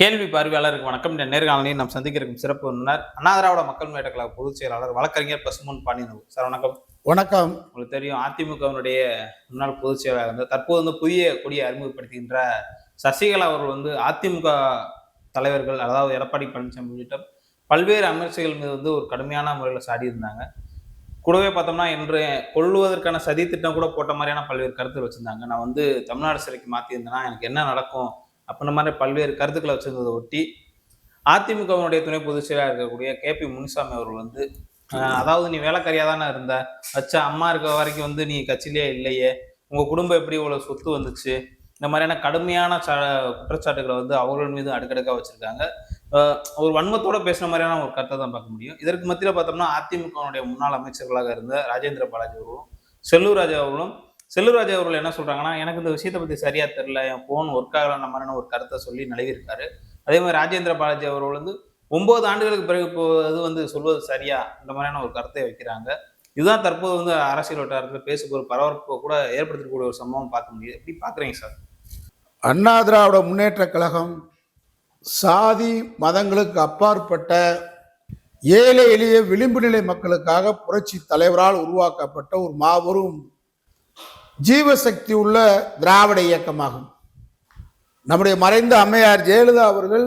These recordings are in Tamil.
கேள்வி பார்வையாளருக்கு வணக்கம். இந்த நேர்காணலில் நாம் சந்திக்க இருக்கும் சிறப்பு விருந்தினர் அண்ணா திராவிட மக்கள் முன்னேற்ற கழக பொதுச் செயலாளர் வழக்கறிஞர் பசும்பொன் பாண்டியன் சார். வணக்கம். வணக்கம். உங்களுக்கு தெரியும், அதிமுகவினுடைய முன்னாள் பொதுச் செயலாளர் வந்து தற்போது வந்து புதிய கொடியை அறிமுகப்படுத்துகின்ற சசிகலா அவர்கள் வந்து அதிமுக தலைவர்கள், அதாவது எடப்பாடி பழனிசாமி உள்ளிட்ட பல்வேறு அமைச்சர்கள் மீது வந்து ஒரு கடுமையான முறையில் சாடி இருந்தாங்க. கூடவே பார்த்தோம்னா இன்று கொள்ளுவதற்கான சதி திட்டம் கூட போட்ட மாதிரியான பல்வேறு கருத்துக்கள் வச்சிருந்தாங்க. நான் வந்து தமிழ்நாடு சிறைக்கு மாற்றியிருந்தேன்னா எனக்கு என்ன நடக்கும் அப்படின்ற மாதிரி பல்வேறு கருத்துக்களை வச்சிருந்ததை ஒட்டி அதிமுகவினுடைய துணை பொதுச் செயலாளர் இருக்கக்கூடிய KP முனுசாமி அவர்கள் வந்து அதாவது நீ வேலைக்காரியா தானே இருந்த, வச்சா அம்மா இருக்க வரைக்கும் வந்து நீ கட்சியிலேயே இல்லையே, உங்க குடும்பம் எப்படி இவ்வளவு சொத்து வந்துச்சு, இந்த மாதிரியான கடுமையான குற்றச்சாட்டுகளை வந்து அவர்கள் மீது அடுக்கடுக்கா வச்சிருக்காங்க. ஒரு வன்மத்தோட பேசுன மாதிரியான ஒரு கருத்தை தான் பார்க்க முடியும். இதற்கு மத்தியில பார்த்தோம்னா அதிமுகவுடைய முன்னாள் அமைச்சர்களாக இருந்த ராஜேந்திர பாலாஜி அவர்களும் செல்லூர் ராஜா அவர்கள் என்ன சொல்றாங்கன்னா, எனக்கு இந்த விஷயத்தை பத்தி சரியா தெரியல, என் போன் ஒர்க் ஆகலன்ற மாதிரியான ஒரு கருத்தை சொல்லி நிலவிருக்காரு. அதே மாதிரி ராஜேந்திர பாலாஜி அவர்கள் வந்து 9 ஆண்டுகளுக்கு பிறகு இப்போது வந்து சொல்வது சரியா இந்த மாதிரியான ஒரு கருத்தை வைக்கிறாங்க. இதுதான் தற்போது வந்து அரசியல் வட்டாரத்தில் பேசுகிற ஒரு பரபரப்பை கூட ஏற்படுத்தக்கூடிய ஒரு சம்பவம் பார்க்க முடியுது. எப்படி பாக்குறீங்க சார்? அண்ணா திராவிட முன்னேற்ற கழகம் சாதி மதங்களுக்கு அப்பாற்பட்ட ஏழை எளிய விளிம்பு நிலை மக்களுக்காக புரட்சி தலைவரால் உருவாக்கப்பட்ட ஒரு மாபெரும் ஜீவசக்தி உள்ள திராவிட இயக்கமாகும். நம்முடைய மறைந்த அம்மையார் ஜெயலலிதா அவர்கள்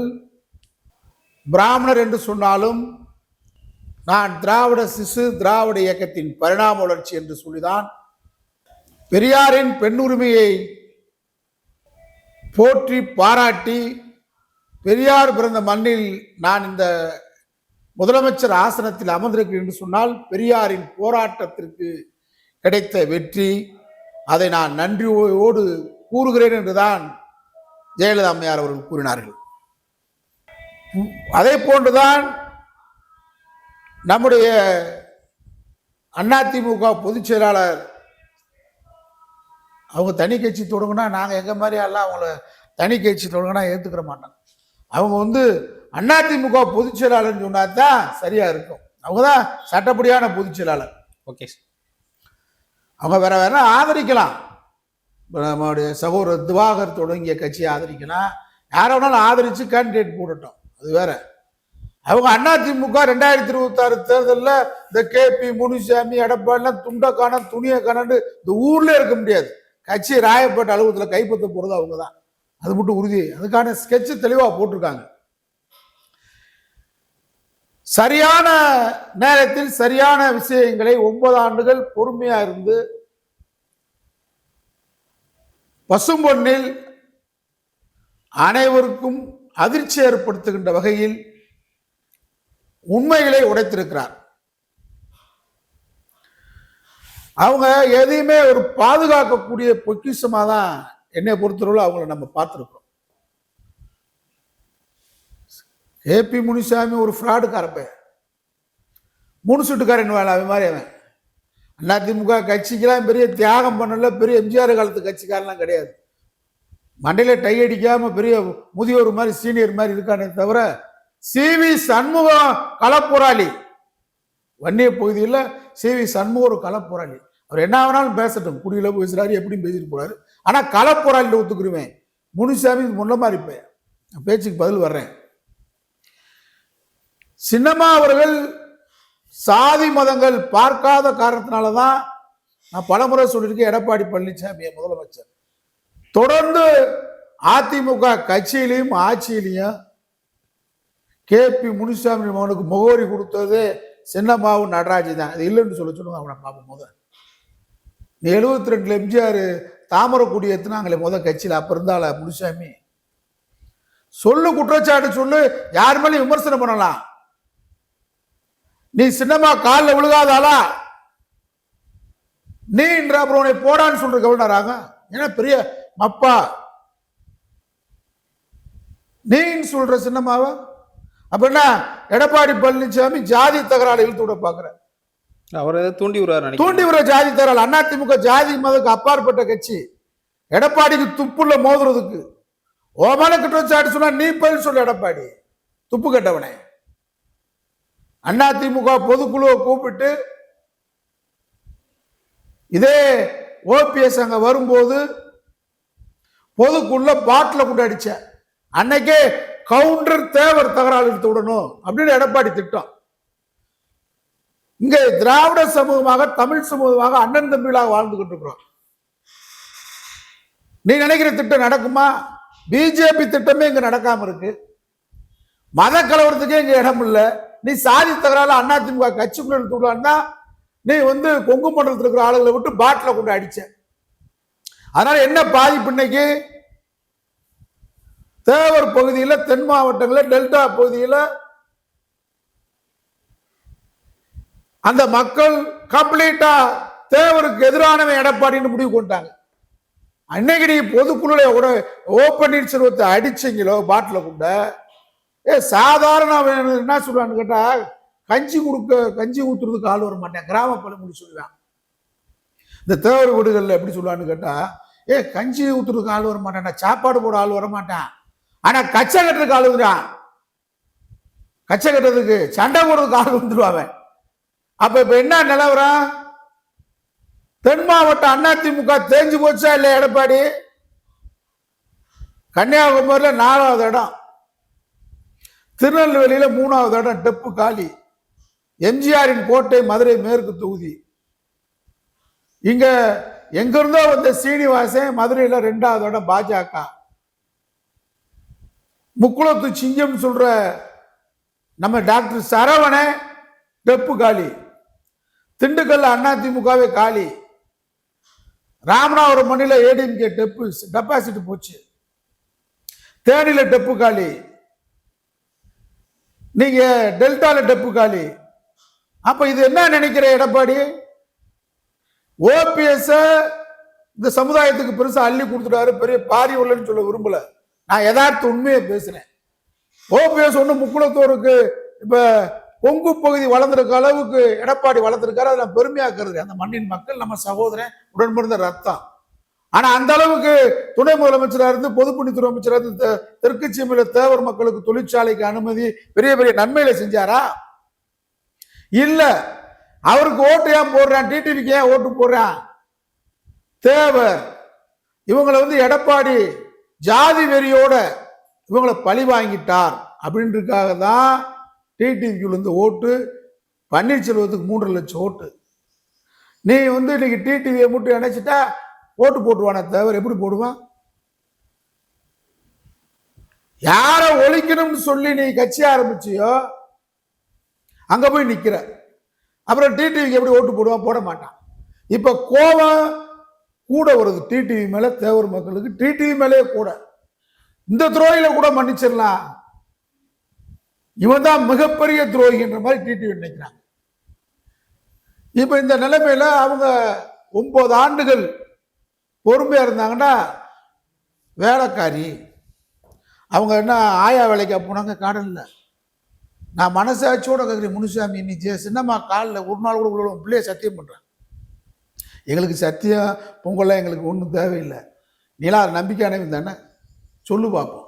பிராமணர் என்று சொன்னாலும் நான் திராவிட சிசு திராவிட இயக்கத்தின் பரிணாம வளர்ச்சி என்று சொல்லிதான் பெரியாரின் பெண்ணுரிமையை போற்றி பாராட்டி, பெரியார் பிறந்த மண்ணில் நான் இந்த முதலமைச்சர் ஆசனத்தில் அமர்ந்திருக்கிறேன் என்று சொன்னால் பெரியாரின் போராட்டத்திற்கு கிடைத்த வெற்றி, அதை நான் நன்றியோடு கூறுகிறேன் என்றுதான் ஜெயலலிதா அம்மையார் அவர்கள் கூறினார்கள். அதே போன்றுதான் நம்முடைய அதிமுக பொதுச் செயலாளர் அவங்க தனி கட்சி தொடங்கினா நாங்கள் எங்கள் மாதிரி எல்லாம் அவங்கள தனி கட்சி தொடங்கினா ஏற்றுக்கிற மாட்டோம். அவங்க வந்து அதிமுக பொதுச் செயலாளர்னு சொன்னா தான் சரியா இருக்கும். அவங்க தான் சட்டப்படியான பொதுச் செயலாளர். ஓகே, அவங்க வேற வேற ஆதரிக்கலாம். நம்மளுடைய சகோதரர் திவாகர் தொடங்கிய கட்சியை ஆதரிக்கலாம், யாரை வேணாலும் ஆதரிச்சு கேண்டிடேட் போடட்டும், அது வேற. அவங்க அதிமுக 2026 தேர்தலில் இந்த KP முனுசாமி எடப்பாடிலாம் துண்டக்கான துணியை காணு இந்த ஊர்ல இருக்க முடியாது. கட்சி ராயப்பேட்டை அலுவலகத்தில் கைப்பற்ற போறது அவங்க தான், அது மட்டும் உறுதி. அதுக்கான ஸ்கெட்ச் தெளிவாக போட்டிருக்காங்க. சரியான நேரத்தில் சரியான விஷயங்களை 9 ஆண்டுகள் பொறுமையா இருந்து பசும்பொன்னில் அனைவருக்கும் அதிர்ச்சி ஏற்படுத்துகின்ற வகையில் உண்மைகளை உடைத்திருக்கிறார். அவங்க எதையுமே ஒரு பாதுகாக்கக்கூடிய பொக்கிஷமா தான் என்னை பொறுத்தவரை அவங்கள நம்ம பார்த்துருக்கோம். KP முனுசாமி ஒரு ஃப்ராடுக்காரப்ப, முனுசுட்டுக்காரன் வேலை அவன் மாதிரி. அவன் அதிமுக கட்சிக்கெல்லாம் பெரிய தியாகம் பண்ணல, பெரிய எம்ஜிஆர் காலத்து கட்சிக்காரெல்லாம் கிடையாது. மண்டையில டை அடிக்காம பெரிய முதியோர் மாதிரி சீனியர் மாதிரி இருக்கானே தவிர, CV சண்முகம் களப்போராளி. வன்னிய பகுதியில் CV சண்முகம் ஒரு களப்போராளி. அவர் என்ன வேணாலும் பேசட்டும், குடியில பேசுறாரு, எப்படியும் பேசிட்டு போறாரு. ஆனா களப்போராளியில் ஒத்துக்குருவேன். முனுசாமி முன்ன மாதிரி இருப்பேன். பேச்சுக்கு பதில் வர்றேன். சின்னம்மா அவர்கள் சாதி மதங்கள் பார்க்காத காரணத்தினாலதான் நான் பலமுறை சொல்லியிருக்கேன், எடப்பாடி பழனிசாமி முதலமைச்சர் தொடர்ந்து அதிமுக கட்சியிலையும் ஆட்சியிலையும் KP முனுசாமி மகனுக்கு முகவரி கொடுத்தது சின்னம்மாவும் நடராஜி தான். அது இல்லைன்னு சொல்லுங்க. அவனை பார்ப்போம். முதல் 72 எம்ஜிஆர் தாமரக்குடி எத்துனாங்களே முதல் கட்சியில், அப்ப இருந்தால முனுசாமி சொல்லு, குற்றச்சாட்டு சொல்லு, யார் மேலேயும் விமர்சனம் பண்ணலாம். நீ சின்னம்மா காலில் விழுகாதாளா நீ அப்புறம் உன்னை போடான்னு சொல்ற கவர்னராங்க. ஏன்னா பெரிய மப்பா நீ சொல்ற சின்னம்மாவ. அப்ப என்ன எடப்பாடி பழனிசாமி ஜாதி தகராறு இழுத்து விட பாக்குற, அவரை தூண்டி விடுற ஜாதி தகராறு. அதிமுக ஜாதி மதத்துக்கு அப்பாற்பட்ட கட்சி. எடப்பாடிக்கு துப்புள்ள மோதுறதுக்கு ஓமான குற்றச்சாட்டு சொன்னா நீ பதில் சொல்ல. எடப்பாடி துப்பு கட்டவனே. அதிமுக பொதுக்குழுவை கூப்பிட்டு இதே OPS அங்க வரும்போது பொதுக்குள்ள பாட்டில கொண்டு அடிச்ச அன்னைக்கே கவுண்டர் தேவர் தகராறு எடுத்து விடணும் அப்படின்னு எடப்பாடி திட்டம். இங்க திராவிட சமூகமாக, தமிழ் சமூகமாக, அண்ணன் தம்பிகளாக வாழ்ந்துகிட்டு இருக்கிறோம். நீ நினைக்கிற திட்டம் நடக்குமா? பிஜேபி திட்டமே இங்க நடக்காம இருக்கு. மத கலவரத்துக்கே இங்க இடம் இல்ல. நீ சாதி தகராறு அதிமுக கட்சிக்குள்ள எடுத்து விடலான்னா நீ கொங்கு மண்டலத்தில் இருக்கிற ஆளுகளை விட்டு பாட்டில கொண்டு அடிச்ச. அதனால என்ன பாதிப்பு? இன்னைக்கு தேவர் பகுதியில், தென் மாவட்டங்களில், டெல்டா பகுதியில் அந்த மக்கள் கம்ப்ளீட்டா தேவருக்கு எதிரானவன் எடப்பாடின்னு முடிவு கொண்டாங்க. அன்னைக்கு நீ பொதுக்குழுல கூட ஓ பன்னீர்செல்வத்தை அடிச்சீங்களோ பாட்டில கொண்ட, சாதாரண என்ன சொல்லுவான்னு கேட்டா, கஞ்சி ஊத்துறதுக்கு ஆள் வர மாட்டேன், கிராம பழமொழி சொல்லுவான். இந்த தேவர் வீடுகள்ல எப்படி சொல்லுவான்னு கேட்டா, கஞ்சி ஊத்துறதுக்கு ஆள் வர மாட்டேன், சாப்பாடு போட ஆள் வர மாட்டான், ஆனா கச்சை கட்டுறதுக்கு ஆள் வந்துடான். கச்சை கட்டுறதுக்கு, சண்டை போடுறதுக்கு ஆள் வந்துடுவாங்க. அப்ப இப்ப என்ன நிலவரம்? தென் மாவட்டம் அதிமுக தேஞ்சு போச்சா இல்ல? எடப்பாடி கன்னியாகுமரியில 4வது இடம், திருநெல்வேலியில 3வது இடம், டெப்பு காலி. எம்ஜிஆரின் கோட்டை மதுரை மேற்கு தொகுதி. இங்க எங்க இருந்தோ வந்த சீனிவாசன் மதுரையில 2வது இடம் பாஜக. முக்குளத்து சிங்கம் சொல்ற நம்ம டாக்டர் சரவண டெப்பு காலி. திண்டுக்கல்ல அதிமுகவே காலி. ராமநாதபுரம் மண்ணில ஏடிஎம்கே டெபாசிட் போச்சு. தேனியில டெப்பு காலி. நீங்க டெல்டால டெப்பு காலி. அப்ப இது என்ன நினைக்கிற எடப்பாடி? ஓபிஎஸ் இந்த சமுதாயத்துக்கு பெருசா அள்ளி கொடுத்துட்டாரு, பெரிய பாரி உள்ளன்னு சொல்ல விரும்பல. நான் யதார்த்த உண்மையை பேசுறேன். ஓபிஎஸ் முக்குளத்தோருக்கு இப்ப கொங்கு பகுதி வளர்ந்திருக்க அளவுக்கு எடப்பாடி வளர்த்திருக்காரு. அதை நான் பெருமையா கருதுறேன். அந்த மண்ணின் மக்கள் நம்ம சகோதரன், உடன்பிறந்த ரத்தம். ஆனா அந்த அளவுக்கு துணை முதலமைச்சரா இருந்து, பொதுப்பணித்துறை அமைச்சரா இருந்து தெற்கு சீமையில தேவர் மக்களுக்கு தொழிற்சாலைக்கு அனுமதி, பெரிய பெரிய நன்மையில செஞ்சாரா? இல்ல. அவருக்கு ஓட்டு ஏன் போடுறான்? டிடிவிக்கு ஏன் ஓட்டு போடுறான்? தேவர் இவங்களை எடப்பாடி ஜாதி வெறியோட இவங்களை பழி வாங்கிட்டார் அப்படின்றதுக்காக தான் டிடிவிக்கு ஓட்டு. பன்னீர்செல்வத்துக்கு 3 லட்சம் ஓட்டு. நீ இன்னைக்கு டிடிவியை மட்டும் நினைச்சிட்டா ஓட்டு போட்டுவான தேவர் எப்படி போடுவான்? யார ஒழிக்கணும்னு சொல்லி நீ கட்சி ஆரம்பிச்சியோ அங்க போய் நிக்கிற. அப்புறம் டிடிவிக்கு எப்படி ஓட்டு போடுவான்? போட மாட்டான். இப்ப கோபம் கூட வருது டிடிவி மேல, தேவர் மக்களுக்கு. டிடிவி மேலே கூட இந்த துரோகில கூட மன்னிச்சிடலாம், இவன் தான் மிகப்பெரிய துரோகின்ற மாதிரி டிடிவி நினைக்கிறாங்க. இப்ப இந்த நிலைமையில அவங்க 9 ஆண்டுகள் பொறுமையா இருந்தாங்கன்னா வேலைக்காரி அவங்க என்ன ஆயா வேலைக்கா போனாங்க? காடல்ல. நான் மனசாட்சியோட கேட்குறேன், முனுசாமி நீ சின்னம்மா காலில் ஒரு நாள் கூட உங்களோட பிள்ளைய சத்தியம் பண்றேன். எங்களுக்கு சத்தியம் பொங்கலாம் எங்களுக்கு ஒன்றும் தேவையில்லை, நீலாம் அதை நம்பிக்கையானவன் தானே சொல்லு பார்ப்போம்.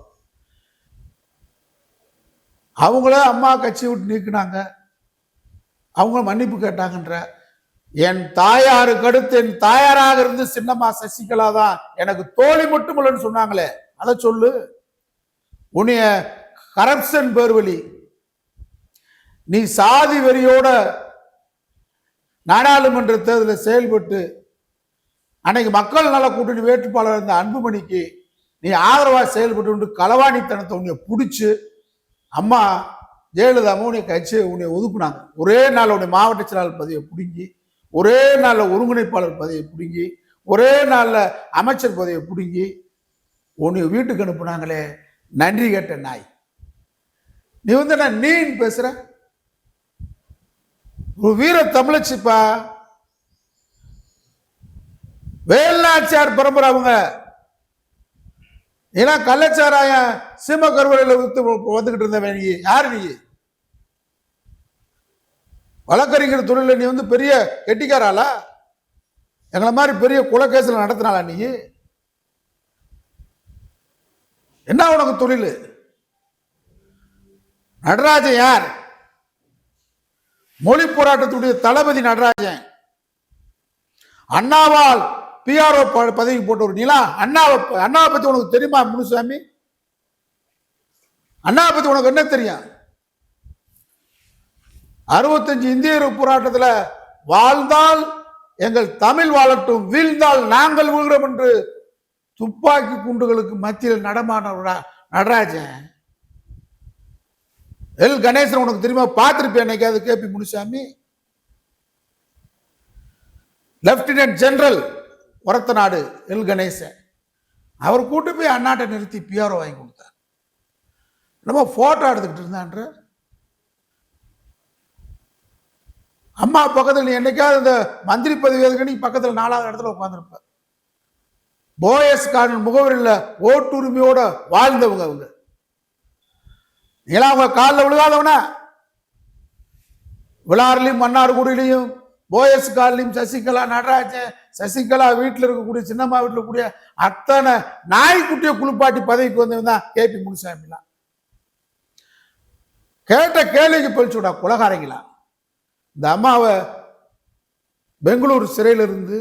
அவங்கள அம்மா கட்சி விட்டு நீக்கினாங்க, அவங்க மன்னிப்பு கேட்டாங்கன்ற. என் தாயாருக்கு அடுத்து என் தாயாராக இருந்து சின்னம்மா சசிகலா தான் எனக்கு தோழி மட்டும் இல்லைன்னு சொன்னாங்களே, அதை சொல்லு. உன்னைய கரப்ஷன் பேர்வழி, நீ சாதி வெறியோட நாடாளுமன்ற தேர்தலில் செயல்பட்டு அன்னைக்கு மக்கள் நல கூட்டணி வேட்பாளர் இருந்த அன்புமணிக்கு நீ ஆதரவா செயல்பட்டு களவாணித்தனத்தை உன்னை பிடிச்சு அம்மா ஜெயலலிதாவும் உன்னை கட்சியை உன்னை ஒதுக்குனாங்க. ஒரே நாள் உன்னை மாவட்ட செயலாளர் பதவியை பிடுங்கி, ஒரே நாளில் ஒருங்கிணைப்பாளர் பதவியை பிடுங்கி, ஒரே நாளில் அமைச்சர் பதவியை பிடுங்கி உன்னை வீட்டுக்கு அனுப்புனாங்களே, நன்றி கேட்ட நாய். நீ நான் நீன்னு பேசுற ஒரு வீர தமிழச்சிப்பா. வேலுநாச்சியார் பரம்பரை அவங்க. ஏன்னா கள்ளச்சாராயம் சீம கருவறையில வந்துகிட்டு இருந்தவன் நீ யாரு? நீ வழக்கறிஞர் தொழில நீ பெரிய கெட்டிக்காராளா? எங்களை மாதிரி பெரிய குலக்கேசல நடத்தினாளா? நீ என்ன உனக்கு தொழில்? நடராஜன் யார்? மொழி போராட்டத்துடைய தளபதி நடராஜன். அண்ணாவால் பிஆர்ஓ பதவி போட்டவர் நீலா. அண்ணாவை பத்தி உனக்கு தெரியுமா முனுசாமி? அண்ணா பத்தி உனக்கு என்ன தெரியும்? 65 இந்திய போராட்டத்தில் வாழ்ந்தால் எங்கள் தமிழ் வாழட்டும், வீழ்ந்தால் நாங்கள் வீழ்கிறோம் என்று துப்பாக்கி குண்டுகளுக்கு மத்தியில் நடமான நடராஜன். எல் கணேசன் உனக்கு தெரியுமா? பார்த்திருப்பேன் என்னைக்காவது கேபி முனுசாமி. லெப்டினன்ட் ஜெனரல் ஒரத்த நாடு எல் கணேசன். அவர் கூட்டு போய் அண்ணாட்டை நிறுத்தி பிஆர்ஓ வாங்கி கொடுத்தார். நம்ம போட்டோ எடுத்துக்கிட்டு இருந்தான்ற அம்மா பக்கத்தில் நீ என்னைக்காவது இந்த மந்திரி பதவி எதுக்கு பக்கத்தில் 4வது இடத்துல உட்காந்துருப்ப. போயஸ் கார்டன் முகவரியில் ஓட்டுரிமையோட வாழ்ந்தவங்க அவங்க. நீங்களா அவங்க காலில் விழுகாதவன. விழாரிலையும் மன்னார்குடியிலையும் போயஸ் கார்லையும் சசிகலா நடராஜன், சசிகலா வீட்டில் இருக்கக்கூடிய சின்னம்மா வீட்டில் இருக்கக்கூடிய அத்தனை நாய்க்குட்டியை குளிப்பாட்டி பதவிக்கு வந்தவன் தான் கேபி முனுசாமிலாம். கேட்ட கேள்விக்கு பழிச்சுடா குலகாரங்களா. இந்த அம்மாவை பெங்களூர் சிறையிலிருந்து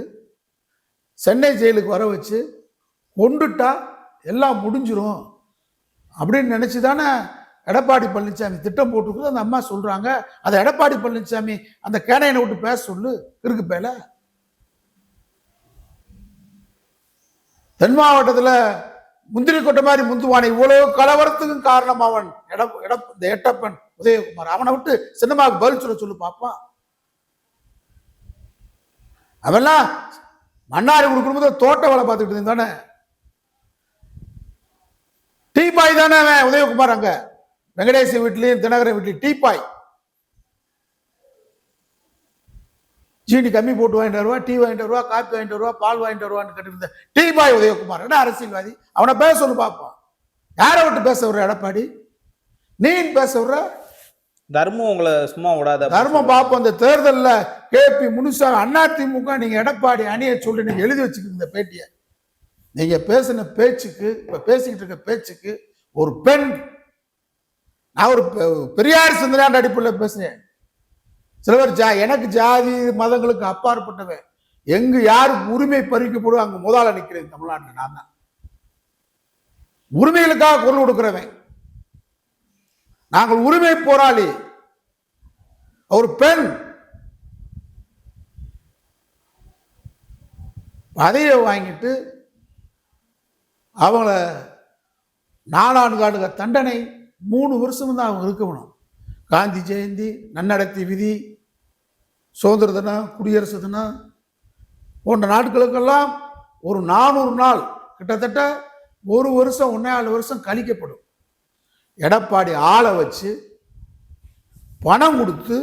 சென்னை ஜெயிலுக்கு வர வச்சு கொண்டுட்டா எல்லாம் முடிஞ்சிரும் அப்படின்னு நினைச்சு தானே எடப்பாடி பழனிசாமி திட்டம் போட்டுருக்குது. அந்த அம்மா சொல்றாங்க. அதை எடப்பாடி பழனிசாமி அந்த கேனையனை விட்டு பேச சொல்லு. இருக்கு பேல தென் மாவட்டத்தில் முந்திரி கொட்ட மாதிரி முந்துவானை இவ்வளவு கலவரத்துக்கும் காரணம் அவன் இந்த எட்டப்பன் உதயகுமார். அவனை விட்டு சின்னமாவுக்கு பதில் சொல்ல சொல்லு பாப்பா. அவெல்லாம் மன்னாரி குடும்பத்தை தோட்ட வேலை பார்த்துக்கிட்டு இருந்தானே. டீபாய் தானே அவன் உதயகுமார். அங்க வெங்கடேச வீட்லயும் தினகரன் வீட்லயும் டீபாய். சீனி கம்மி போட்டு வாங்கிட்டு வருவா, டீ வாங்கிட்டு வருவா, காப்பி வாங்கிட்டு வருவா, பால் வாங்கிட்டு வருவான்னு கேட்டு டீபாய் உதயகுமார். என்ன அரசியல்வாதி? அவனை பேச சொல்லு பாப்பா. யாரை விட்டு பேச விடுற எடப்பாடி? நீ பேச விடுற? தர்மம் உங்களை சும்மா விடாத. தர்மம் பார்ப்போம். அந்த தேர்தலில் கேபி முனுசாமி அதிமுக நீங்க எடப்பாடி அணியை சொல்லி நீங்க எழுதி வச்சுக்கிட்டு இந்த பேட்டியை. நீங்க பேசின பேச்சுக்கு, இப்ப பேசிக்கிட்டு இருக்க பேச்சுக்கு ஒரு பெண், நான் ஒரு பெரியார் சிந்தனையான அடிப்படையில் பேசுறேன். சில பேர் எனக்கு ஜாதி மதங்களுக்கு அப்பாற்பட்டவன், எங்கு யாருக்கு உரிமை பறிக்கப்படும் அங்கு முதல்ல நிற்கிறேன் தமிழ்நாட்டில். நான் தான் உரிமைகளுக்காக குரல் கொடுக்கிறவன். நாங்கள் உரிமை போராளி. ஒரு பெண் பதவியை வாங்கிட்டு அவங்கள 4 ஆண்டு தண்டனை 3 வருஷம் தான் அவங்க இருக்கணும். காந்தி ஜெயந்தி, நன்னடத்தை விதி, சுதந்திர தினம், குடியரசு தினம் போன்ற நாட்களுக்கெல்லாம் ஒரு 400 நாள், கிட்டத்தட்ட 1 வருஷம் 1.5 வருஷம் கழிக்கப்படும். எடப்பாடி ஆளை வச்சு பணம் கொடுத்து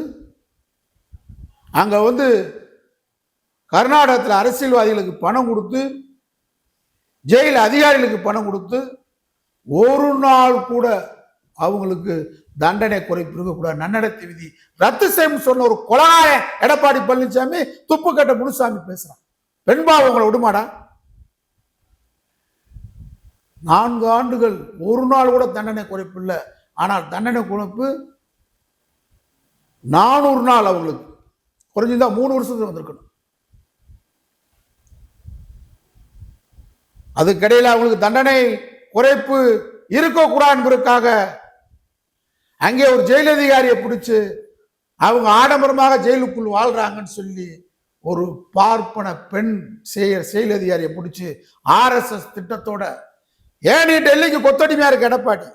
அங்க கர்நாடகத்தில் அரசியல்வாதிகளுக்கு பணம் கொடுத்து, ஜெயில் அதிகாரிகளுக்கு பணம் கொடுத்து, ஒரு நாள் கூட அவங்களுக்கு தண்டனை குறைப்பு இருக்கக்கூடாது, நன்னடத்தை விதி ரத்து செய்யும் சொன்ன ஒரு கொலையாய எடப்பாடி பழனிசாமி துப்பு கட்ட முனுசாமி பேசுறான். பெண்பாவ உங்களை விடுமாடா? 4 ஆண்டுகள் ஒரு நாள் கூட தண்டனை குறைப்பு இல்லை. ஆனால் தண்டனை குறைப்பு 400 நாள் அவங்களுக்கு குறைஞ்சிருந்தா 3 வருஷத்துக்கு வந்திருக்கணும். அதுக்கிடையில் அவங்களுக்கு தண்டனை குறைப்பு இருக்கக்கூடாது என்பதற்காக அங்கே ஒரு ஜெயில் அதிகாரியை பிடிச்சு அவங்க ஆடம்பரமாக ஜெயிலுக்குள் வாழ்றாங்கன்னு சொல்லி ஒரு பார்ப்பன பெண் செயல் அதிகாரியை பிடிச்சு RSS திட்டத்தோட, ஏன் நீ டெல்லிக்கு கொத்தடிமையா இருக்க எடப்பாடி,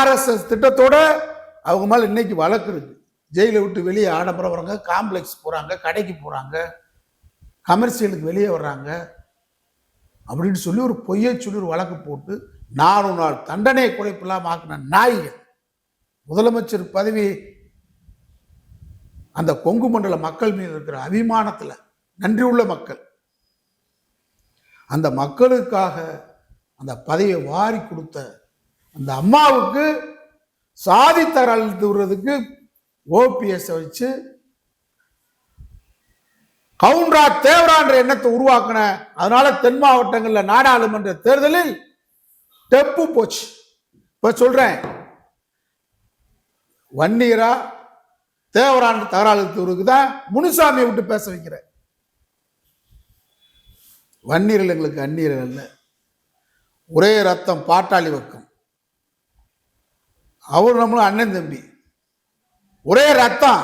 RSS திட்டத்தோட அவங்க மேல இன்னைக்கு வழக்கு இருக்கு. ஜெயிலை விட்டு வெளியே ஆடம்பரம் வராங்க, காம்ப்ளெக்ஸ் போறாங்க, கடைக்கு போறாங்க, கமர்ஷியலுக்கு வெளியே வர்றாங்க அப்படின்னு சொல்லி ஒரு பொய்யை சொல்லி ஒரு வழக்கு போட்டு 4 நாள் தண்டனை குறைப்பெல்லாம் ஆக்கின நாய்கள். முதலமைச்சர் பதவி அந்த கொங்கு மண்டல மக்கள் மீது இருக்கிற அபிமானத்துல நன்றி உள்ள மக்கள், அந்த மக்களுக்காக அந்த பதவியை வாரி கொடுத்த அந்த அம்மாவுக்கு சாதி தரத்து விடுறதுக்கு OPS வச்சு கவுண்டரா தேவரான்ற எண்ணத்தை உருவாக்கின. அதனால தென் மாவட்டங்களில் நாடாளுமன்ற தேர்தலில் டெப்பு போச்சு. இப்ப சொல்றேன், வன்னியரா தேவரான்ற தகராளுக்கு தான் முனுசாமியை விட்டு பேச வைக்கிறேன். வன்னியர்கள் எங்களுக்கு அந்நியர்கள் அல்ல. ஒரே ரத்தம் பாட்டாளி வக்கம். அவர் நம்மளும் அண்ணன் தம்பி, ஒரே ரத்தம்.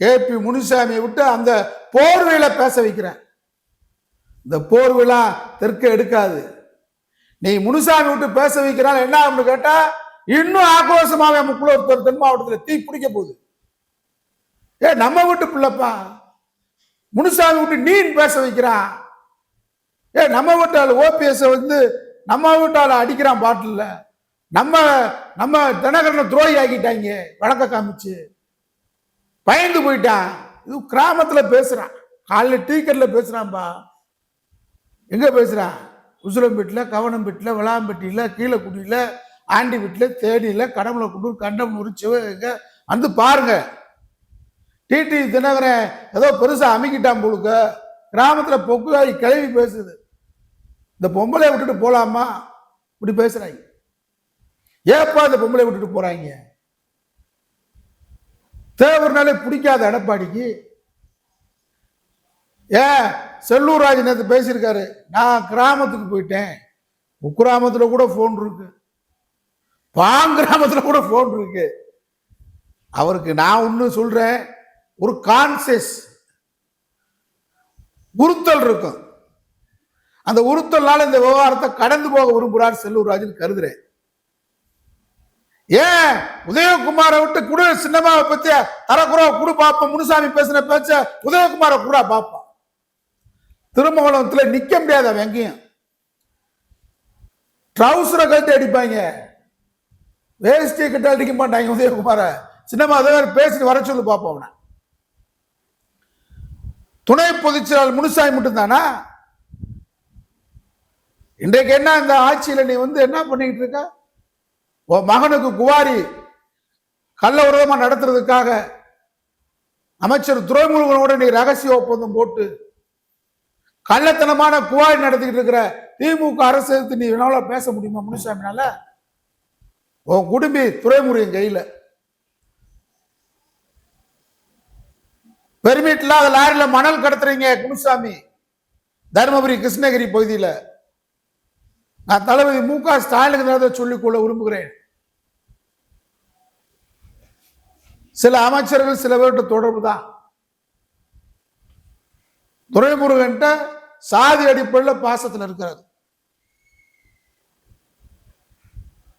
KP முனுசாமியை விட்டு அந்த போர்வையில பேச வைக்கிறேன். இந்த போர்வைலாம் தெற்க எடுக்காது. நீ முனுசாமி விட்டு பேச வைக்கிறான் என்ன ஆகும்னு கேட்டா இன்னும் ஆக்ரோஷமாக நமக்குள்ள ஒருத்தர் தென் மாவட்டத்தில் தீ பிடிக்க போகுது. நம்ம வீட்டு பிள்ளைப்பா முனுசாமி விட்டு நீ பேச வைக்கிறான். நம்ம வீட்டால் OPS வந்து நம்ம வீட்டால அடிக்கிறான் பாட்டில். நம்ம தினகரனை துரோகி ஆக்கிட்டாங்க, வழக்க காமிச்சு பயந்து போயிட்டான். இது கிராமத்துல பேசுறான், காலையில் டீக்கர்ல பேசுறான்பா. எங்க பேசுறான்? உசுலம்பேட்டில், கவனம்பேட்டில், விளாம்பட்டியில, கீழக்குடியில, ஆண்டி வீட்டில், தேனியில, கடமலக்குண்டூர், கண்டமனூர், சிவகங்க வந்து பாருங்க. TT தினகரன் ஏதோ பெருசா அமைக்கிட்டான் போலுக்க. கிராமத்துல பொக்குகாய் கிளவி பேசுது. இந்த பொம்பளை விட்டுட்டு போலாமா? இப்படி பேசுறாங்க. ஏப்பா இந்த பொம்பளை விட்டுட்டு போறாங்க? தேவர்னாலே பிடிக்காத எடப்பாடிக்கு. செல்லூர் ராஜ் நேற்று பேசியிருக்காரு, நான் கிராமத்துக்கு போயிட்டேன். குக்கிராமத்துல கூட போன் இருக்கு, பாங்கிராமத்துல கூட போன் இருக்கு. அவருக்கு நான் ஒண்ணு சொல்றேன், ஒரு கான்சியஸ் உறுத்தல் இருக்கும். அந்த உறுத்தல்னால இந்த விவகாரத்தை கடந்து போக விரும்புகிறார் செல்லூர் ராஜன் கருதுறேன். ஏன் உதயகுமாரை விட்டு குடு சின்னமாவை பத்தி தரக்குறா குடு பாப்போம். முனுசாமி பேசின பேச்ச உதயகுமாரை கூட பாப்போம். திருமங்கலத்துல நிக்க முடியாது, அவன் எங்கேயும் ட்ரௌசரை கட்டி அடிப்பாங்க, வேஷ்டியை கட்டி அடிக்க மாட்டாங்க. உதயகுமார சின்னமா அதை பேசிட்டு வர சொல்லு பாப்போம். அவனை துணை பொதுச்செயலாளர் முனுசாமி மட்டும்தானா? இன்றைக்கு என்ன இந்த ஆட்சியில நீ வந்து என்ன பண்ணிட்டு இருக்க? உன் மகனுக்கு குவாரி கள்ள விரோதமா நடத்துறதுக்காக அமைச்சர் துரைமுருகனோட நீ ரகசிய ஒப்பந்தம் போட்டு கள்ளத்தனமான குவாரி நடத்திக்கிட்டு இருக்கிற திமுக அரசு நீ என்னால பேச முடியுமா முனுசாமினால? உன் குடும்பி துரைமுருகன் கையில பெர்மிட் இல்லாத லாரியில மணல் கடத்துறீங்க முனுசாமி, தருமபுரி கிருஷ்ணகிரி பகுதியில. நான் தளபதி MK ஸ்டாலினுக்கு சொல்லிக்கொள்ள விரும்புகிறேன். சில அமைச்சர்கள் சில பேர்கிட்ட தொடர்பு தான். துரைமுருகன் சாதி அடிப்படையில் பாசத்தில் இருக்கிறார்.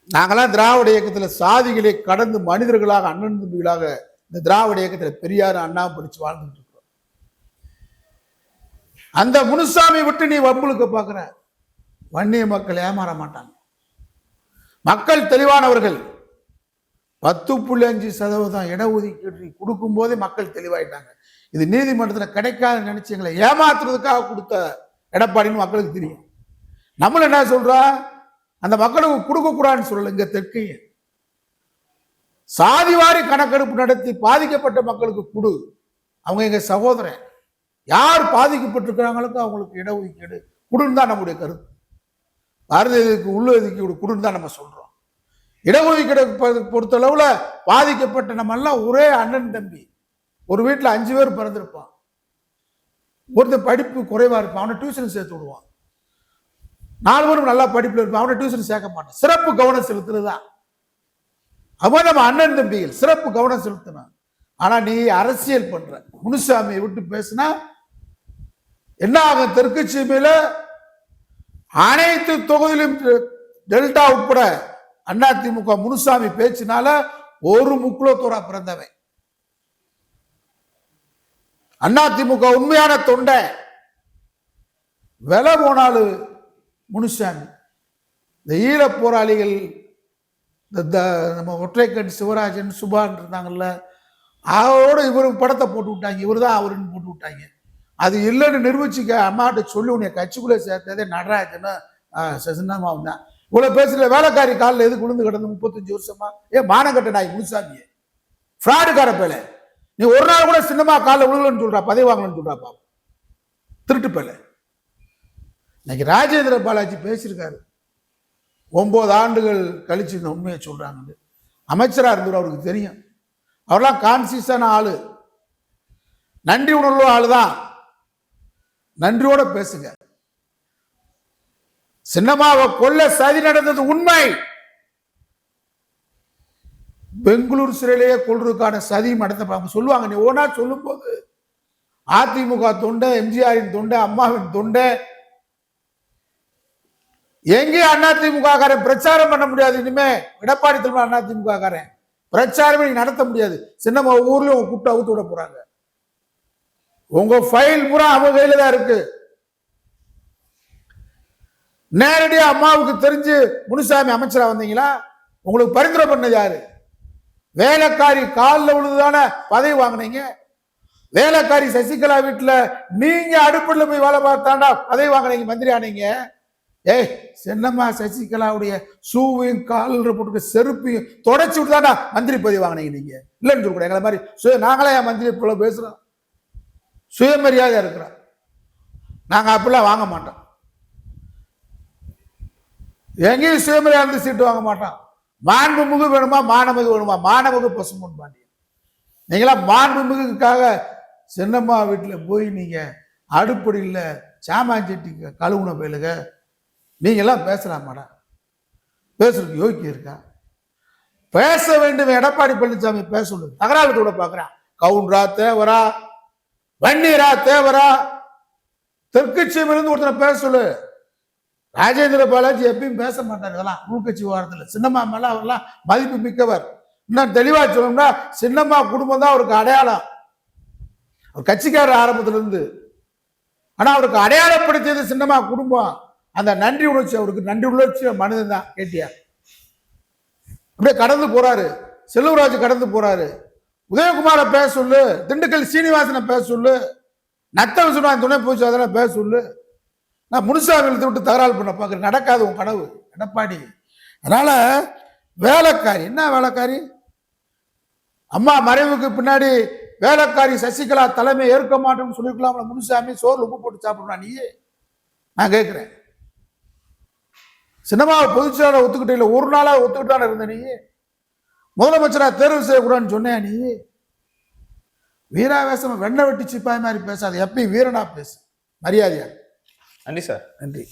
நாங்களாம் திராவிட இயக்கத்தில் சாதிகளை கடந்து மனிதர்களாக அண்ணன் தம்பிகளாக இந்த திராவிட இயக்கத்தில் பெரியார் அண்ணா படிச்சு வாழ்ந்துட்டு இருக்கிறோம். அந்த முனுசாமி விட்டு நீ வம்புளுக்க பாக்குற. வன்னிய மக்கள் ஏமாற மாட்டாங்க. மக்கள் தெளிவானவர்கள். 10.5% இடஒதுக்கீடு கொடுக்கும் போதே மக்கள் தெளிவாயிட்டாங்க. இது நீதிமன்றத்தில் கிடைக்காத நினைச்சு எங்களை ஏமாத்துறதுக்காக கொடுத்த எடப்பாடின்னு மக்களுக்கு தெரியும். நம்மள என்ன சொல்றா, அந்த மக்களுக்கு கொடுக்க கூடாதுன்னு சொல்லல. இங்க தெற்கைய சாதிவாரி கணக்கெடுப்பு நடத்தி பாதிக்கப்பட்ட மக்களுக்கு கொடு. அவங்க எங்க சகோதரன். யார் பாதிக்கப்பட்டிருக்கிறாங்களுக்கு அவங்களுக்கு இடஒதுக்கீடு கொடுன்னு தான் நம்முடைய கருத்து. பாரதியத்துக்கு உள்ள ஒதுக்கீடு கொடுன்னு தான் நம்ம சொல்றோம். இடஒதுக்கீடு பொறுத்தளவுல பாதிக்கப்பட்ட நம்ம எல்லாம் ஒரே அண்ணன் தம்பி. ஒரு வீட்டுல 5 பேர் பிறந்திருப்பான். ஒருத்தர் படிப்பு குறைவா இருப்பான், அவனை டியூஷன் சேர்த்து விடுவான். 4 பேரும் நல்லா படிப்புல இருப்பான், அவனை டியூஷன் சேர்க்க மாட்டான். சிறப்பு கவனம் செலுத்துறதுதான். அவன் நம்ம அண்ணன் தம்பிகள் சிறப்பு கவனம் செலுத்தினான். ஆனா நீ அரசியல் பண்ற. முனுசாமியை விட்டு பேசினா என்ன ஆகும்? தெற்கு சீமையில அனைத்து தொகுதியிலும் டெல்டா உட்பட அதிமுக முனுசாமி பேச்சினால ஒரு முக்குலத்தோரா பிறந்தவன். அதிமுக உண்மையான தொண்டை. விலை போனாலும் முனுசாமி. இந்த ஈழ போராளிகள் நம்ம ஒற்றைக்கண் சிவராஜன் சுபான் இருந்தாங்கல்ல, அவரோட இவரு படத்தை போட்டு விட்டாங்க. இவரு தான் அவருன்னு போட்டு விட்டாங்க. அது இல்லைன்னு நிரூபிச்சுக்க அம்மாட்ட சொல்லி உன்னை கட்சிக்குள்ளே சேர்த்ததே நடராஜன்னு சின்னமாவும் தான். இவ்வளவு பேசுற வேலைக்காரி காலில் எது குளிர்ந்து கிடந்து 35 வருஷமா? மானங்கட்ட நாய் முனுசாமியே, ஃப்ராடுக்கார பேல. நீ ஒரு நாள் கூட சின்னமா காலில் விழுகலன்னு சொல்றா, பதவி வாங்கலன்னு சொல்றா பாப்பா, திருட்டு பேல. இன்னைக்கு ராஜேந்திர பாலாஜி பேசியிருக்காரு. 9 ஆண்டுகள் கழிச்சு இந்த உண்மையை சொல்றாங்க. அமைச்சரா இருந்தவர், அவருக்கு தெரியும். அவர்லாம் கான்சியஸான ஆளு, நன்றி உணர்வு ஆளுதான். நன்றியோட பேசுங்க. சின்னம்மாவை கொல்ல சதி நடந்தது உண்மை. பெங்களூர் சிறையிலேயே கொள்றதுக்கான சதியும் நடத்த சொல்லுவாங்க. நீ ஓனா சொல்லும் போது அதிமுக தொண்டை, எம்ஜிஆரின் தொண்டை, அம்மாவின் தொண்டை, எங்கே அதிமுக காரன் பிரச்சாரம் பண்ண முடியாது. இனிமே எடப்பாடி தலைவர் அதிமுக காரன் பிரச்சாரமே நடத்த முடியாது. சின்னம்மா ஊர்ல உங்க கூப்பிட்டு அவுத்து விட போறாங்க. உங்க ஃபைல் பூரா அவங்க கையில தான் இருக்கு. நேரடியா அம்மாவுக்கு தெரிஞ்சு முனுசாமி அமைச்சரா வந்தீங்களா? உங்களுக்கு பரிந்துரை பண்ணது யாரு? வேலைக்காரி காலில் விழுதுதானே பதவி வாங்கினீங்க. வேலைக்காரி சசிகலா வீட்டுல நீங்க அடுப்புல போய் வேலை பார்த்தாண்டா பதவி வாங்கினீங்க, மந்திரி ஆனீங்க. ஏய், சின்னம்மா சசிகலாவுடைய ஷூவையும் காலில் போட்டு செருப்பையும் தொடச்சு விட்டுதாண்டா மந்திரி பதவி வாங்கினீங்க. நீங்க இல்லைன்னு சொல்லக்கூடாது. எங்களை மாதிரி நாங்களே என் மந்திரி போல பேசுறோம், சுயமரியாதையா இருக்கிறோம். நாங்க அப்படிலாம் வாங்க மாட்டோம். எங்கேயும் சுயமரியாதை சீட்டு வாங்க மாட்டோம். மாண்புமிகு வேணுமா, மானமிகு வேணுமா? மானமிகு பசுமன் பாண்டியன். நீங்களா மாண்புமிகுக்காக சின்னம்மா வீட்டில் போய் நீங்க அடுப்படியில் சாமாஞ்சட்டி கழுவுன பயிலுக நீங்கெல்லாம் பேசலாமாடா? பேசுறதுக்கு யோக்கியம் இருக்கா? பேச வேண்டும். எடப்பாடி பழனிசாமி பேச சொல்லுது. தகராறு கூட பார்க்குறான். கவுண்டரா தேவரா, வன்னியரா தேவரா, தெற்கட்சியிலிருந்து ஒருத்தனை பேச சொல்லு. ராஜேந்திர பாலாஜி எப்பயும் பேச மாட்டார். இதெல்லாம் உள்கட்சி விவகாரத்தில் சின்னம்மா மேல அவர்லாம் மதிப்பு மிக்கவர். இன்னும் தெளிவா சொல்லணும்னா சின்னம்மா குடும்பம் தான் அவருக்கு அடையாளம். அவர் கட்சிக்காரர் ஆரம்பத்துல இருந்து. ஆனா அவருக்கு அடையாளப்படுத்தியது சின்னம்மா குடும்பம். அந்த நன்றி உணர்ச்சி, அவருக்கு நன்றி உணர்ச்சி மனிதன் தான் கேட்டியார். அப்படியே கடந்து போறாரு. செல்வராஜ் கடந்து போறாரு. உதயகுமாரை பேச சொல்லு. திண்டுக்கல் சீனிவாசனை பேச சொல்லு. நத்த விசுவான் துணை போச்சு அதெல்லாம் பேச சொல்லு. நான் முனுசாமி விட்டு தகராறு பண்ண பார்க்குறேன். நடக்காது உன் கனவு எடப்பாடி. அதனால வேலைக்காரி என்ன வேலைக்காரி? அம்மா மறைவுக்கு பின்னாடி வேலைக்காரி சசிகலா தலைமை ஏற்க மாட்டேன்னு சொல்லிருக்கலாம். முனுசாமி சோறு உப்பு போட்டு சாப்பிடணும். நீ நான் கேட்கிறேன். சின்னம்மாவை பொதுச்செயலாளர் ஒத்துக்கிட்ட இல்லை, ஒரு நாளா ஒத்துக்கிட்டான இருந்த நீ முதலமைச்சரா தேர்வு செய்யக்கூடாதுன்னு சொன்ன நீ. வீராவேசம் வெண்ணை வெட்டி சிப்பாய் மாதிரி பேசாது. எப்பயும் வீரனா பேசு, மரியாதையா. நன்றி சார். நன்றி.